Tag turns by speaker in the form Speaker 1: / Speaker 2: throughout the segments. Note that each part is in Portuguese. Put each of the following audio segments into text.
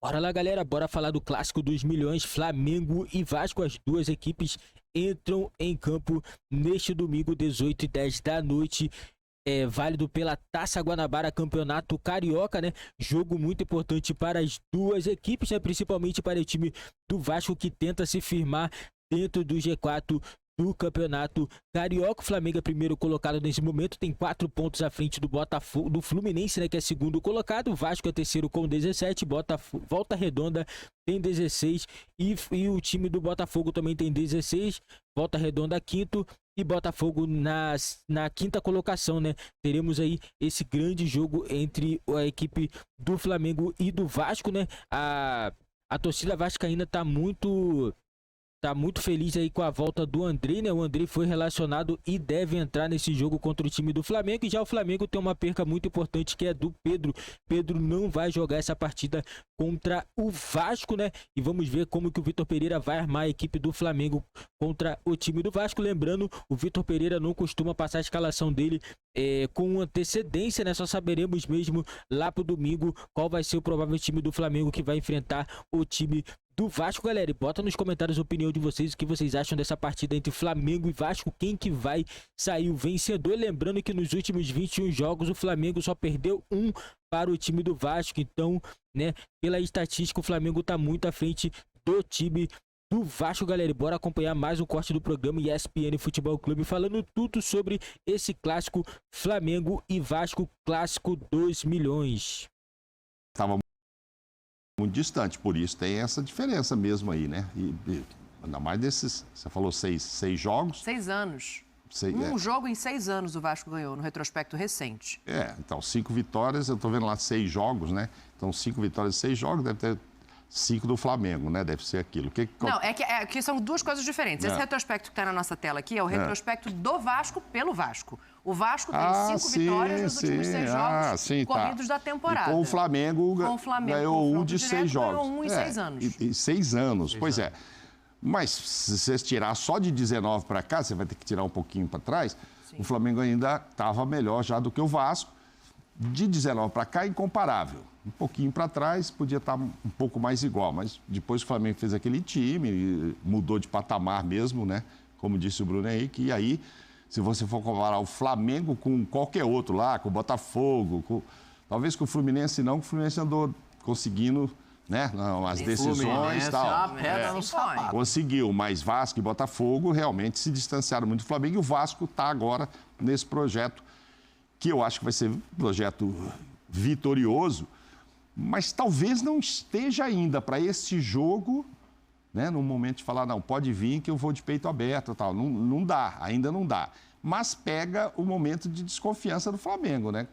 Speaker 1: Bora lá, galera, bora falar do clássico dos milhões, Flamengo e Vasco. As duas equipes entram em campo neste domingo, 18h10 da noite. É válido pela Taça Guanabara, Campeonato Carioca, né? Jogo muito importante para as duas equipes, né? Principalmente para o time do Vasco, que tenta se firmar dentro do G4 do Campeonato Carioca. O Flamengo é primeiro colocado nesse momento, tem 4 pontos à frente do Botafogo, do Fluminense, né, que é segundo colocado. O Vasco é terceiro com 17, Volta Redonda tem 16 e o time do Botafogo também tem 16, Volta Redonda quinto e Botafogo na quinta colocação, né? Teremos aí esse grande jogo entre a equipe do Flamengo e do Vasco, né? A torcida vascaína tá muito feliz aí com a volta do Andrei, né? O Andrei foi relacionado e deve entrar nesse jogo contra o time do Flamengo. E já o Flamengo tem uma perca muito importante, que é do Pedro. Pedro não vai jogar essa partida contra o Vasco, né? E vamos ver como que o Vitor Pereira vai armar a equipe do Flamengo contra o time do Vasco. Lembrando, o Vitor Pereira não costuma passar a escalação dele com antecedência, né? Só saberemos mesmo lá pro domingo qual vai ser o provável time do Flamengo que vai enfrentar o time do Vasco, galera. E bota nos comentários a opinião de vocês, o que vocês acham dessa partida entre Flamengo e Vasco, quem que vai sair o vencedor. Lembrando que nos últimos 21 jogos o Flamengo só perdeu um para o time do Vasco. Então, né, pela estatística, o Flamengo tá muito à frente do time do Vasco, galera. E bora acompanhar mais um corte do programa ESPN Futebol Clube, falando tudo sobre esse clássico Flamengo e Vasco, clássico dos milhões.
Speaker 2: Estava muito distante, por isso tem essa diferença mesmo aí, né? Ainda mais desses, você falou seis jogos.
Speaker 3: 6 anos. Jogo em 6 anos o Vasco ganhou, no retrospecto recente.
Speaker 2: Então 5 vitórias, eu tô vendo lá 6 jogos, né? Então 5 vitórias, 6 jogos, deve ter 5 do Flamengo, né? Deve ser aquilo.
Speaker 3: Não, é que são duas coisas diferentes. Esse retrospecto que está na nossa tela aqui é o retrospecto do Vasco pelo Vasco. O Vasco tem 5 vitórias nos últimos 6 jogos corridos da temporada.
Speaker 2: E com o Flamengo ganhou um de 6 jogos.
Speaker 3: Ganhou um em 6 anos.
Speaker 2: E 6 anos, pois é. Mas se você tirar só de 19 para cá, você vai ter que tirar um pouquinho para trás. Sim. O Flamengo ainda estava melhor já do que o Vasco. De 19 para cá, incomparável. Um pouquinho para trás, podia estar um pouco mais igual. Mas depois o Flamengo fez aquele time, mudou de patamar mesmo, né? Como disse o Bruno Henrique. E aí, se você for comparar o Flamengo com qualquer outro lá, com o Botafogo, talvez com o Fluminense não, que o Fluminense andou conseguindo, né? As decisões e tal. Conseguiu, mas Vasco e Botafogo realmente se distanciaram muito do Flamengo. E o Vasco está agora nesse projeto, que eu acho que vai ser um projeto vitorioso, mas talvez não esteja ainda para esse jogo, né, no momento de falar, não, pode vir que eu vou de peito aberto, tal. Não dá, ainda não dá. Mas pega o momento de desconfiança do Flamengo, né?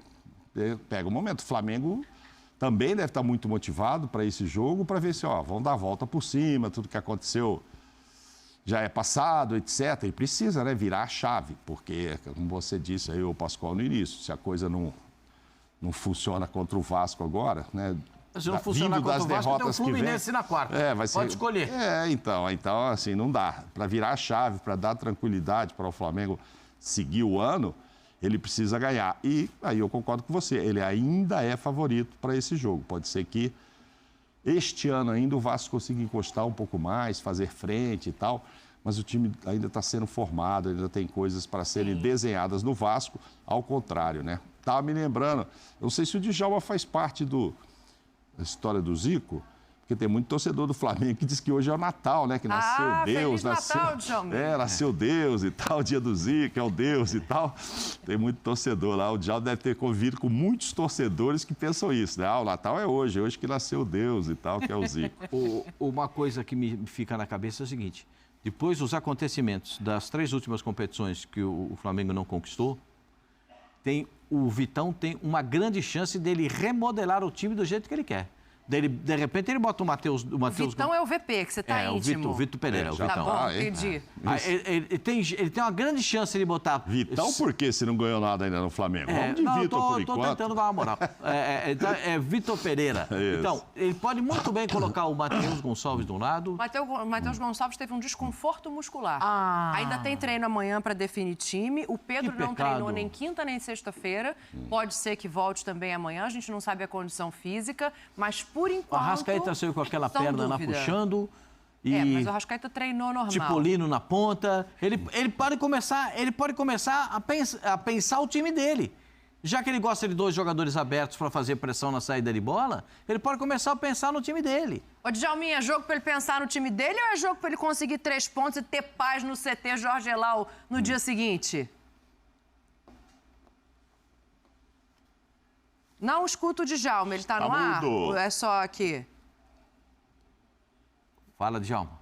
Speaker 2: Pega o momento. O Flamengo também deve estar muito motivado para esse jogo, para ver se, vão dar a volta por cima, tudo que aconteceu já é passado, etc. E precisa, né, virar a chave, porque, como você disse aí, o Pascoal, no início, se a coisa não funciona contra o Vasco agora, né?
Speaker 4: Se não funcionar contra o Vasco, tem o Fluminense na quarta. Pode escolher.
Speaker 2: Então, assim, não dá. Para virar a chave, para dar tranquilidade para o Flamengo seguir o ano, ele precisa ganhar. E aí eu concordo com você, ele ainda é favorito para esse jogo. Pode ser que este ano ainda o Vasco consiga encostar um pouco mais, fazer frente e tal, mas o time ainda está sendo formado, ainda tem coisas para serem desenhadas no Vasco, ao contrário, né? Estava me lembrando, eu não sei se o Djalma faz parte da história do Zico, porque tem muito torcedor do Flamengo que diz que hoje é o Natal, né? Que nasceu Deus,
Speaker 3: Natal, Djalma.
Speaker 2: Nasceu Deus e tal, dia do Zico, é o Deus e tal. Tem muito torcedor lá. O Djalma deve ter convivido com muitos torcedores que pensam isso, né? O Natal é hoje que nasceu Deus e tal, que é o Zico.
Speaker 4: Uma coisa que me fica na cabeça é o seguinte: depois dos acontecimentos das 3 últimas competições que o Flamengo não conquistou, o Vitão tem uma grande chance dele remodelar o time do jeito que ele quer. De repente ele bota o Matheus...
Speaker 3: O Vitão é o VP, que você está íntimo.
Speaker 4: O Vitor Pereira, o Vitão.
Speaker 3: Tá bom, entendi.
Speaker 4: Ele tem uma grande chance de botar...
Speaker 2: Vitão por quê, se não ganhou nada ainda no Flamengo? Vamos de Vitor por enquanto.
Speaker 4: Estou tentando dar uma moral. Vitor Pereira. Então, ele pode muito bem colocar o Matheus Gonçalves de um lado.
Speaker 3: Matheus Gonçalves teve um desconforto muscular. Ainda tem treino amanhã para definir time. O Pedro não treinou nem quinta nem sexta-feira. Pode ser que volte também amanhã. A gente não sabe a condição física, mas por enquanto...
Speaker 4: O Arrascaeta saiu com aquela perna lá puxando...
Speaker 3: Mas o Arrascaeta treinou normal.
Speaker 4: Tipolino na ponta. Ele pode começar a pensar o time dele. Já que ele gosta de 2 jogadores abertos para fazer pressão na saída de bola, ele pode começar a pensar no time dele.
Speaker 3: Ô, Djalminha, é jogo para ele pensar no time dele ou é jogo para ele conseguir 3 pontos e ter paz no CT Jorge Elal no dia seguinte? Não escuta o Djalma, ele tá no ar? Ou é só aqui?
Speaker 4: Fala, Djalma.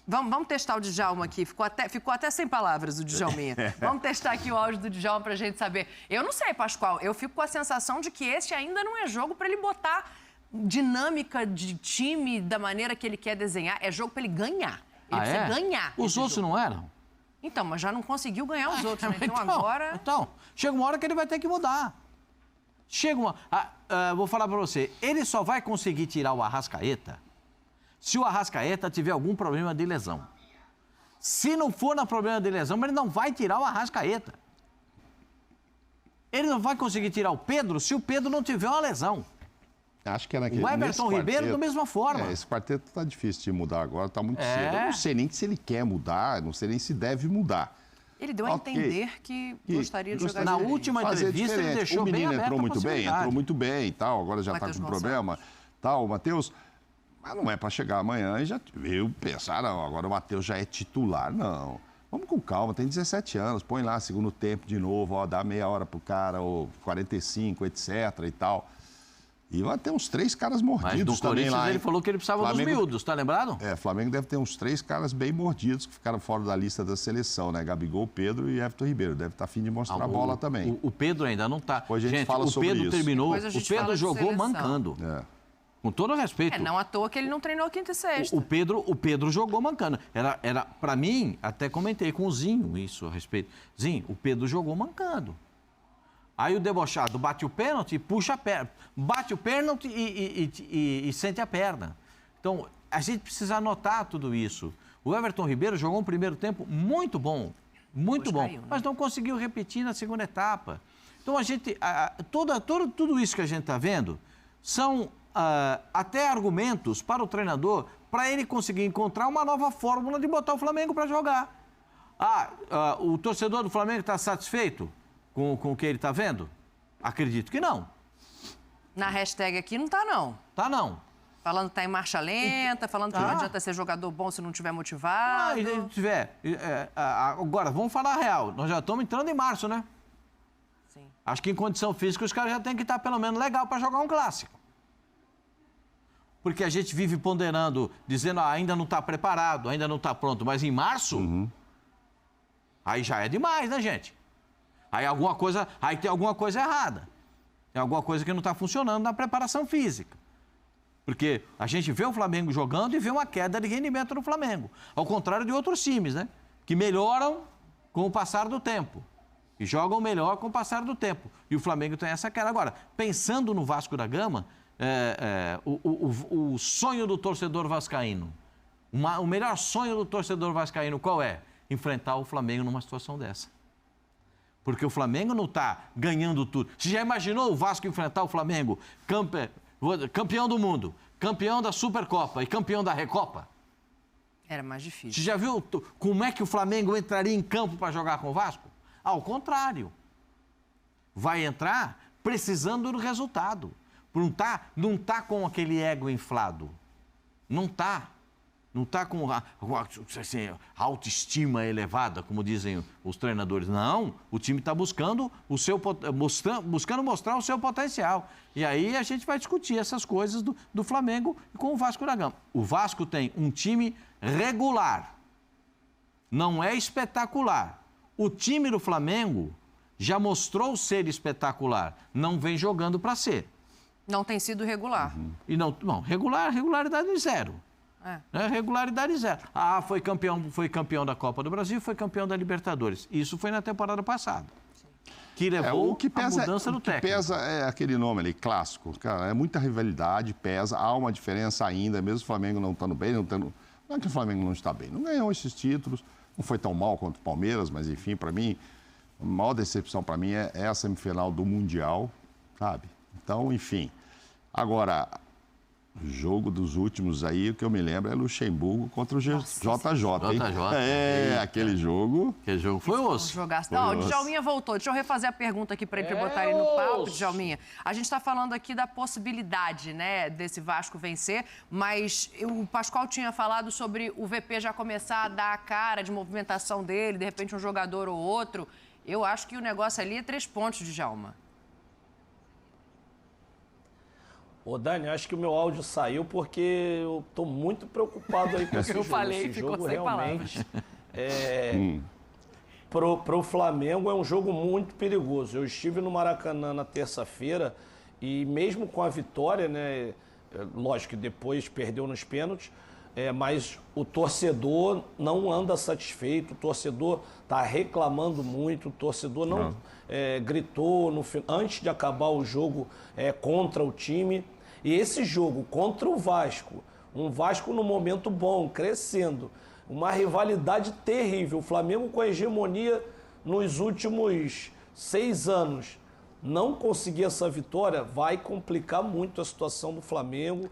Speaker 3: Vamos testar o Djalma aqui. Ficou até sem palavras o Djalminha. Vamos testar aqui o áudio do Djalma pra gente saber. Eu não sei, Pascoal. Eu fico com a sensação de que esse ainda não é jogo para ele botar dinâmica de time da maneira que ele quer desenhar. É jogo para ele ganhar. Ele precisa ganhar.
Speaker 4: Os outros não eram?
Speaker 3: Então, mas já não conseguiu ganhar os outros, né? Então agora...
Speaker 4: Então, chega uma hora que ele vai ter que mudar. Vou falar pra você. Ele só vai conseguir tirar o Arrascaeta se o Arrascaeta tiver algum problema de lesão. Se não for no problema de lesão, ele não vai tirar o Arrascaeta. Ele não vai conseguir tirar o Pedro se o Pedro não tiver uma lesão.
Speaker 2: Acho que é naquele,
Speaker 4: o Everton Ribeiro da mesma forma.
Speaker 2: Esse quarteto tá difícil de mudar agora, tá muito cedo. Eu não sei nem se ele quer mudar, não sei nem se deve mudar.
Speaker 3: Ele deu a entender que gostaria de jogar
Speaker 4: na
Speaker 3: diferente.
Speaker 4: última entrevista ele deixou bem aberto.
Speaker 2: O menino entrou muito bem e tal, agora já está com problema, tal, o Matheus. Mas não é para chegar amanhã e já eu pensar, não, agora o Matheus já é titular, não. Vamos com calma, tem 17 anos, põe lá segundo tempo de novo, ó, dá meia hora pro cara, ou 45, etc e tal. E vai ter uns 3 caras mordidos também lá.
Speaker 4: Ele falou que ele precisava dos miúdos, tá lembrado?
Speaker 2: Flamengo deve ter uns 3 caras bem mordidos que ficaram fora da lista da seleção, né? Gabigol, Pedro e Everton Ribeiro. Deve estar a fim de mostrar a bola também.
Speaker 4: O Pedro ainda não tá.
Speaker 2: Depois a gente fala sobre isso.
Speaker 4: O Pedro terminou, o Pedro jogou mancando. Com todo respeito.
Speaker 3: Não à toa que ele não treinou quinta e sexta.
Speaker 4: O Pedro jogou mancando. Para mim, até comentei com o Zinho isso a respeito. Zinho, o Pedro jogou mancando. Aí o debochado bate o pênalti, puxa a perna. Bate o pênalti e sente a perna. Então, a gente precisa anotar tudo isso. O Everton Ribeiro jogou um primeiro tempo muito bom. Muito bom. Mas não conseguiu repetir na segunda etapa. Então, a gente... tudo isso que a gente está vendo são até argumentos para o treinador para ele conseguir encontrar uma nova fórmula de botar o Flamengo para jogar. O torcedor do Flamengo está satisfeito com o que ele está vendo? Acredito que não.
Speaker 3: Na hashtag aqui não está, não.
Speaker 4: Tá, não.
Speaker 3: Falando que está em marcha lenta, falando que não adianta ser jogador bom se não estiver motivado.
Speaker 4: Agora, vamos falar a real. Nós já estamos entrando em março, né?
Speaker 3: Sim.
Speaker 4: Acho que em condição física os caras já têm que estar pelo menos legal para jogar um clássico. Porque a gente vive ponderando, dizendo ainda não está preparado, ainda não está pronto. Mas em março, aí já é demais, né, gente? Aí tem alguma coisa errada. Tem alguma coisa que não está funcionando na preparação física. Porque a gente vê o Flamengo jogando e vê uma queda de rendimento no Flamengo. Ao contrário de outros times, né? Que melhoram com o passar do tempo. E jogam melhor com o passar do tempo. E o Flamengo tem essa queda. Agora, pensando no Vasco da Gama, o sonho do torcedor vascaíno, o melhor sonho do torcedor vascaíno qual é? Enfrentar o Flamengo numa situação dessa. Porque o Flamengo não está ganhando tudo. Você já imaginou o Vasco enfrentar o Flamengo, campeão do mundo, campeão da Supercopa e campeão da Recopa?
Speaker 3: Era mais difícil.
Speaker 4: Você já viu como é que o Flamengo entraria em campo para jogar com o Vasco? Ao contrário. Vai entrar precisando do resultado. Não tá com aquele ego inflado. Não tá. Não está com assim, autoestima elevada, como dizem os treinadores. Não, o time está buscando mostrar o seu potencial. E aí a gente vai discutir essas coisas do Flamengo com o Vasco da Gama. O Vasco tem um time regular, não é espetacular. O time do Flamengo já mostrou ser espetacular, não vem jogando para ser.
Speaker 3: Não tem sido regular.
Speaker 4: E regularidade zero. Regularidade zero. Foi campeão da Copa do Brasil, foi campeão da Libertadores. Isso foi na temporada passada. Que levou a mudança no técnico. O que pesa
Speaker 2: é aquele nome ali, clássico. Cara, é muita rivalidade, pesa. Há uma diferença ainda, mesmo o Flamengo não estando bem, não é que o Flamengo não está bem. Não ganhou esses títulos, não foi tão mal quanto o Palmeiras, mas enfim, para mim, a maior decepção para mim é a semifinal do Mundial, sabe? Então, enfim. Agora, O jogo dos últimos aí, o que eu me lembro é Luxemburgo contra o JJ, hein? Aquele jogo.
Speaker 4: Aquele jogo foi osso.
Speaker 3: Não, o Djalminha voltou. Deixa eu refazer a pergunta aqui para ele botar ele no palco, Djalminha. A gente está falando aqui da possibilidade, né, desse Vasco vencer, mas o Pascoal tinha falado sobre o VP já começar a dar a cara de movimentação dele, de repente um jogador ou outro. Eu acho que o negócio ali é 3 pontos, Djalma.
Speaker 5: Ô, Dani, acho que o meu áudio saiu porque eu tô muito preocupado aí com esse jogo.
Speaker 3: Eu falei,
Speaker 5: esse
Speaker 3: ficou
Speaker 5: jogo
Speaker 3: sem
Speaker 5: realmente pro Flamengo é um jogo muito perigoso. Eu estive no Maracanã na terça-feira e mesmo com a vitória, né, lógico que depois perdeu nos pênaltis, mas o torcedor não anda satisfeito, o torcedor está reclamando muito, o torcedor não gritou antes de acabar o jogo contra o time. E esse jogo contra o Vasco, um Vasco no momento bom, crescendo, uma rivalidade terrível, o Flamengo com a hegemonia nos últimos 6 anos, não conseguir essa vitória vai complicar muito a situação do Flamengo,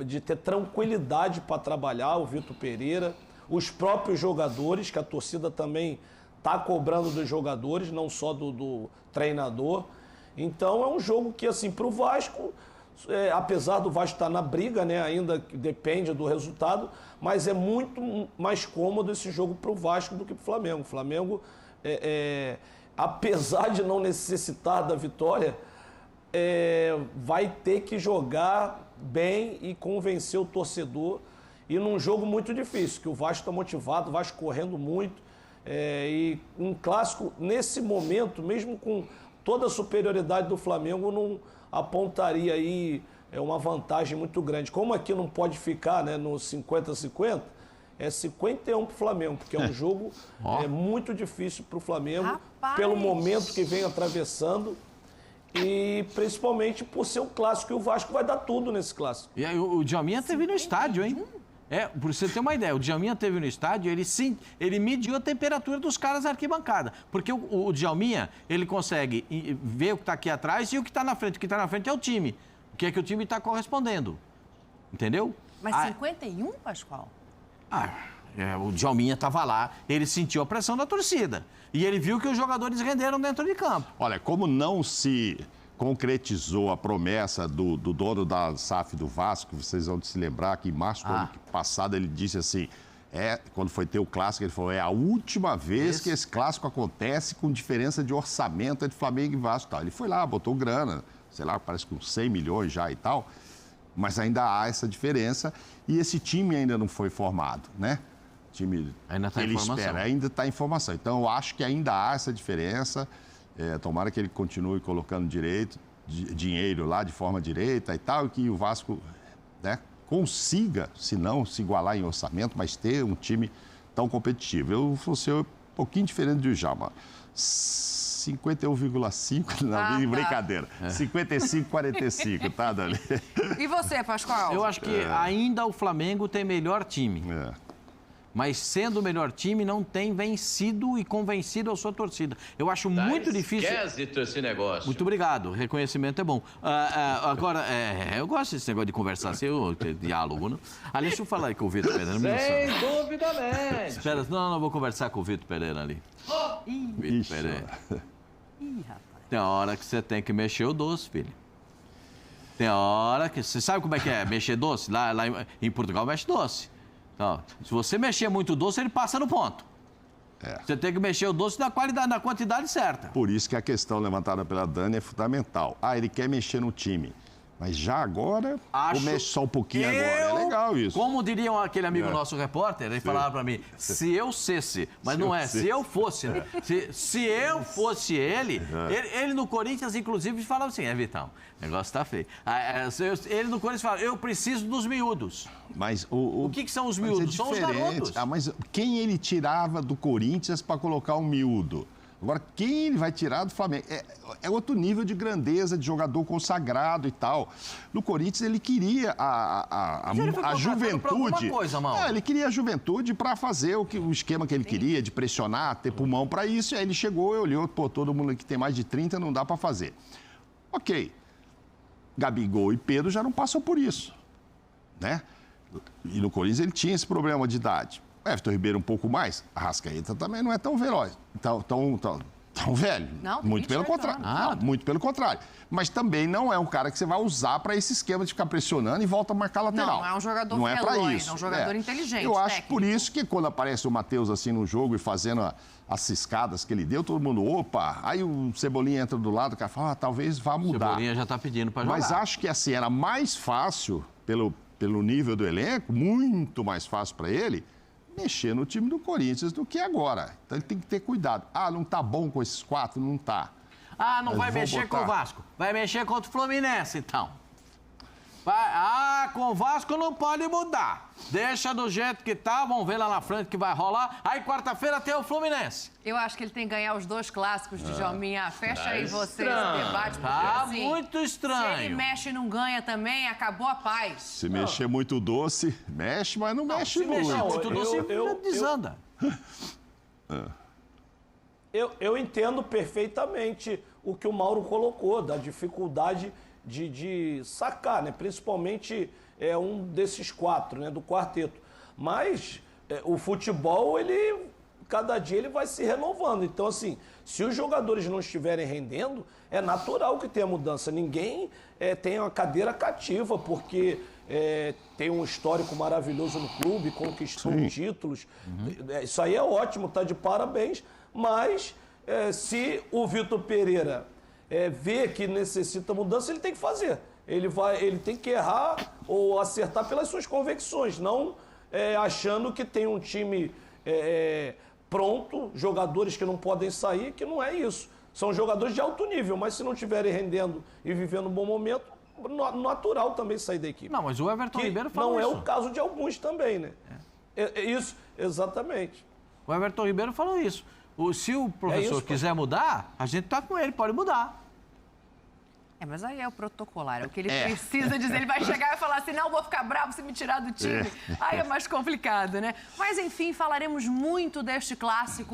Speaker 5: de ter tranquilidade para trabalhar, o Vitor Pereira, os próprios jogadores, que a torcida também está cobrando dos jogadores, não só do treinador. Então é um jogo que, assim, para o Vasco, apesar do Vasco estar na briga, né, ainda depende do resultado, mas é muito mais cômodo esse jogo para o Vasco do que para o Flamengo. O Flamengo, apesar de não necessitar da vitória, vai ter que jogar bem e convencer o torcedor. E num jogo muito difícil, que o Vasco está motivado, o Vasco correndo muito. E um clássico, nesse momento, mesmo com toda a superioridade do Flamengo, não apontaria aí uma vantagem muito grande. Como aqui não pode ficar, né, no 50-50, é 51 para o Flamengo, porque é um jogo muito difícil para o Flamengo, pelo momento que vem atravessando e principalmente por ser um clássico, e o Vasco vai dar tudo nesse clássico.
Speaker 4: E aí, o Djalminha teve no estádio, hein? Por você ter uma ideia, o Djalminha teve no estádio, ele mediu a temperatura dos caras na arquibancada. Porque o Djalminha, ele consegue ver o que está aqui atrás e o que está na frente. O que está na frente é o time. O que é que o time está correspondendo. Entendeu?
Speaker 3: Mas 51, Pascoal?
Speaker 4: O Djalminha estava lá, ele sentiu a pressão da torcida. E ele viu que os jogadores renderam dentro de campo.
Speaker 2: Olha, como não se concretizou a promessa do dono da SAF do Vasco, vocês vão se lembrar que em março do ano passado ele disse assim, quando foi ter o clássico, ele falou, é a última vez que esse clássico acontece com diferença de orçamento entre Flamengo e Vasco. Tal. Ele foi lá, botou grana, sei lá, parece que uns 100 milhões já e tal, mas ainda há essa diferença e esse time ainda não foi formado, né? O time
Speaker 4: ainda está
Speaker 2: ele espera, ainda está em formação. Então, eu acho que ainda há essa diferença. Tomara que ele continue colocando dinheiro lá de forma direita e tal, e que o Vasco, né, consiga, se não se igualar em orçamento, mas ter um time tão competitivo. Eu vou ser um pouquinho diferente do Djalma. 51,5 na brincadeira. 55,45, tá, Dani?
Speaker 3: E você, Pascoal?
Speaker 4: Eu acho que ainda o Flamengo tem melhor time. Mas sendo o melhor time, não tem vencido e convencido a sua torcida. Eu acho muito difícil...
Speaker 6: Esquece esse negócio.
Speaker 4: Muito obrigado, reconhecimento é bom. Agora, eu gosto desse negócio de conversar, diálogo, né? Ali, deixa eu falar aí com o Vitor Pereira.
Speaker 6: Sem duvidamente.
Speaker 4: Espera, não vou conversar com o Vitor Pereira ali. Vitor Pereira. Tem hora que você tem que mexer o doce, filho. Tem hora que... Você sabe como é que é mexer doce? Lá em Portugal, mexe doce. Então, se você mexer muito doce, ele passa no ponto. Você tem que mexer o doce na quantidade certa.
Speaker 2: Por isso que a questão levantada pela Dani é fundamental. Ele quer mexer no time. Mas já agora, ou mexe só um pouquinho agora. É legal isso.
Speaker 4: Como diria aquele amigo nosso repórter, ele falava pra mim, se eu fosse, mas não é, se eu fosse, né? Se eu fosse ele no Corinthians, inclusive, falava assim, Vitão, o negócio tá feio. Ele no Corinthians falava, eu preciso dos miúdos.
Speaker 2: Mas
Speaker 4: o que são os miúdos? São os garotos.
Speaker 2: Mas quem ele tirava do Corinthians para colocar um miúdo? Agora, quem ele vai tirar do Flamengo? É outro nível de grandeza, de jogador consagrado e tal. No Corinthians, ele queria a juventude. Ele queria a juventude para fazer o esquema que ele queria, de pressionar, ter pulmão para isso. E aí ele chegou e olhou, todo mundo que tem mais de 30 não dá para fazer. Ok. Gabigol e Pedro já não passam por isso. né? E no Corinthians ele tinha esse problema de idade. O Everton Ribeiro um pouco mais, a Arrascaeta também não é tão veloz, tão velho.
Speaker 3: Não,
Speaker 2: muito pelo
Speaker 3: 28
Speaker 2: contrário.
Speaker 3: anos.
Speaker 2: Não, muito pelo contrário. Mas também não é um cara que você vai usar para esse esquema de ficar pressionando e volta a marcar lateral.
Speaker 3: Não é um jogador
Speaker 2: não é para
Speaker 3: veloz,
Speaker 2: isso.
Speaker 3: é um jogador inteligente,
Speaker 2: Eu acho
Speaker 3: técnico.
Speaker 2: por isso que quando aparece o Matheus assim no jogo e fazendo as ciscadas que ele deu, todo mundo, opa, aí o Cebolinha entra do lado, o cara fala, talvez vá mudar.
Speaker 4: Cebolinha já está pedindo para jogar.
Speaker 2: Mas acho que assim, era mais fácil, pelo nível do elenco, muito mais fácil para ele, mexer no time do Corinthians do que agora. Então ele tem que ter cuidado. Ah, não tá bom com esses 4? Não tá.
Speaker 4: Ah, não
Speaker 2: Mas
Speaker 4: vai
Speaker 2: vou
Speaker 4: mexer
Speaker 2: botar.
Speaker 4: com o Vasco. Vai mexer contra o Fluminense, então. Com o Vasco não pode mudar. Deixa do jeito que tá, vamos ver lá na frente que vai rolar. Aí quarta-feira tem o Fluminense.
Speaker 3: Eu acho que ele tem que ganhar os 2 clássicos de Djalminha. Fecha aí você
Speaker 6: estranho.
Speaker 3: esse debate. Porque,
Speaker 4: Tá
Speaker 3: assim,
Speaker 4: muito
Speaker 3: se ele
Speaker 4: estranho.
Speaker 3: mexe e não ganha também, acabou a paz.
Speaker 2: Se mexer muito doce, mexe, mas não mexe
Speaker 4: Se
Speaker 2: muito.
Speaker 4: mexer muito
Speaker 5: eu-
Speaker 4: doce,
Speaker 5: eu-
Speaker 4: desanda.
Speaker 5: Eu entendo perfeitamente o que o Mauro colocou, da dificuldade de sacar, né? Principalmente um desses 4, né? Do quarteto. Mas o futebol, cada dia ele vai se renovando. Então, assim, se os jogadores não estiverem rendendo, é natural que tenha mudança. Ninguém tem uma cadeira cativa, porque tem um histórico maravilhoso no clube, conquistou títulos. Isso aí é ótimo, tá de parabéns. Mas se o Vitor Pereira vê que necessita mudança, ele tem que fazer. Ele tem que errar ou acertar pelas suas convicções, não achando que tem um time pronto, jogadores que não podem sair, que não é isso. São jogadores de alto nível, mas se não estiverem rendendo e vivendo um bom momento, natural também sair da equipe.
Speaker 4: Não, mas o Everton
Speaker 5: Que
Speaker 4: Ribeiro falou
Speaker 5: não
Speaker 4: isso.
Speaker 5: é o caso de alguns também, né? Isso, exatamente.
Speaker 4: O Everton Ribeiro falou isso. Se o professor
Speaker 5: isso,
Speaker 4: quiser mudar, a gente tá com ele, pode mudar.
Speaker 3: Mas aí é o protocolar, é o que ele precisa dizer. Ele vai chegar e falar assim, não, vou ficar bravo se me tirar do time. Aí é mais complicado, né? Mas, enfim, falaremos muito deste clássico.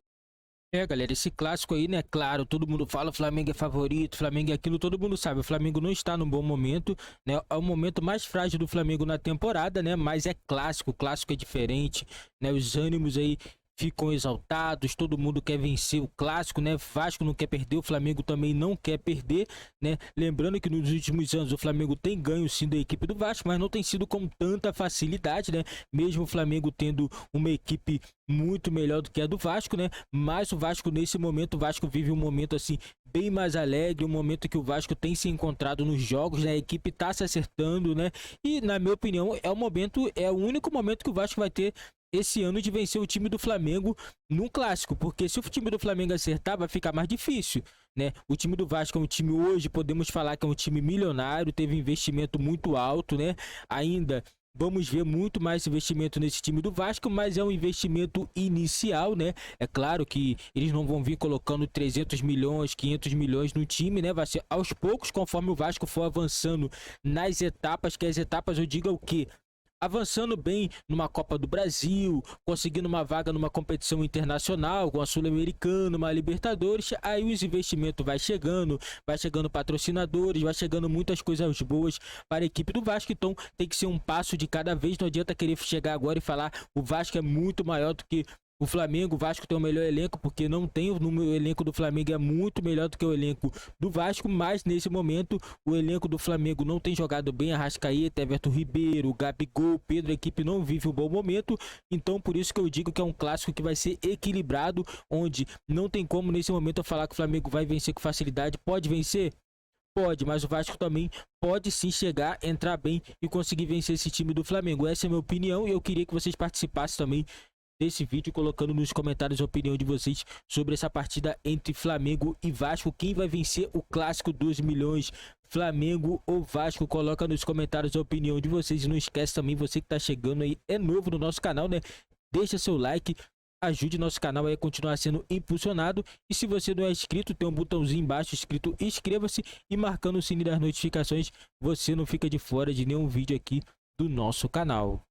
Speaker 1: Galera, esse clássico aí, né, claro, todo mundo fala, o Flamengo é favorito, Flamengo é aquilo, todo mundo sabe, o Flamengo não está num bom momento, né, é o momento mais frágil do Flamengo na temporada, né, mas é clássico, o clássico é diferente, né, os ânimos aí ficam exaltados, todo mundo quer vencer o clássico, né? Vasco não quer perder, o Flamengo também não quer perder, né? Lembrando que nos últimos anos o Flamengo tem ganho sim da equipe do Vasco, mas não tem sido com tanta facilidade, né? Mesmo o Flamengo tendo uma equipe muito melhor do que a do Vasco, né? Mas o Vasco nesse momento, o Vasco vive um momento assim bem mais alegre, um momento que o Vasco tem se encontrado nos jogos, né? A equipe tá se acertando, né? E na minha opinião é o único momento que o Vasco vai ter esse ano de vencer o time do Flamengo num clássico, porque se o time do Flamengo acertar, vai ficar mais difícil, né? O time do Vasco é um time hoje, podemos falar que é um time milionário, teve investimento muito alto, né? Ainda vamos ver muito mais investimento nesse time do Vasco, mas é um investimento inicial, né? É claro que eles não vão vir colocando 300 milhões, 500 milhões no time, né? Vai ser aos poucos, conforme o Vasco for avançando nas etapas, que as etapas eu digo o quê? Avançando bem numa Copa do Brasil, conseguindo uma vaga numa competição internacional, com a Sul-Americana, uma Libertadores, aí os investimentos vai chegando patrocinadores, vai chegando muitas coisas boas para a equipe do Vasco, então tem que ser um passo de cada vez, não adianta querer chegar agora e falar o Vasco é muito maior do que o Flamengo, o Vasco tem o melhor elenco, porque não tem, o elenco do Flamengo é muito melhor do que o elenco do Vasco, mas nesse momento o elenco do Flamengo não tem jogado bem, Arrascaeta, Everton Ribeiro, Gabigol, Pedro, a equipe não vive um bom momento, então por isso que eu digo que é um clássico que vai ser equilibrado, onde não tem como nesse momento eu falar que o Flamengo vai vencer com facilidade, pode vencer? Pode, mas o Vasco também pode sim chegar, entrar bem e conseguir vencer esse time do Flamengo, essa é a minha opinião e eu queria que vocês participassem também desse vídeo, colocando nos comentários a opinião de vocês sobre essa partida entre Flamengo e Vasco. Quem vai vencer o clássico dos milhões, Flamengo ou Vasco? Coloca nos comentários a opinião de vocês. E não esquece também, você que tá chegando aí, é novo no nosso canal, né? Deixa seu like, ajude nosso canal aí a continuar sendo impulsionado. E se você não é inscrito, tem um botãozinho embaixo escrito inscreva-se e marcando o sininho das notificações. Você não fica de fora de nenhum vídeo aqui do nosso canal.